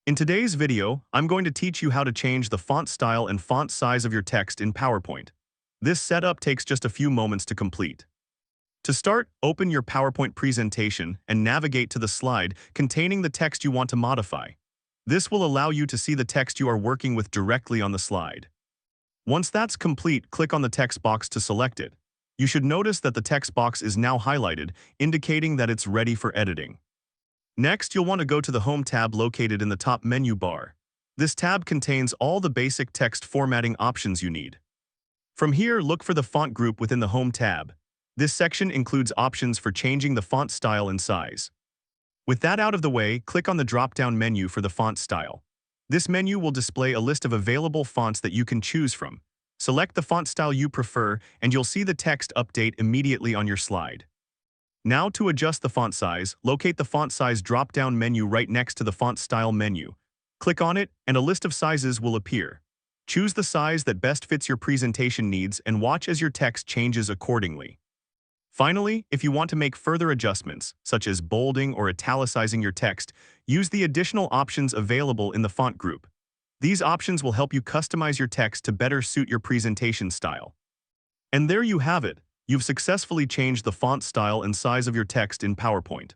In today's video, I'm going to teach you how to change the font style and font size of your text in PowerPoint. This setup takes just a few moments to complete. To start, open your PowerPoint presentation and navigate to the slide containing the text you want to modify. This will allow you to see the text you are working with directly on the slide. Once that's complete, click on the text box to select it. You should notice that the text box is now highlighted, indicating that it's ready for editing. Next, you'll want to go to the Home tab located in the top menu bar. This tab contains all the basic text formatting options you need. From here, look for the font group within the Home tab. This section includes options for changing the font style and size. With that out of the way, click on the drop-down menu for the font style. This menu will display a list of available fonts that you can choose from. Select the font style you prefer, and you'll see the text update immediately on your slide. Now to adjust the font size, locate the font size drop-down menu right next to the font style menu. Click on it, and a list of sizes will appear. Choose the size that best fits your presentation needs and watch as your text changes accordingly. Finally, if you want to make further adjustments, such as bolding or italicizing your text, use the additional options available in the font group. These options will help you customize your text to better suit your presentation style. And there you have it. You've successfully changed the font style and size of your text in PowerPoint.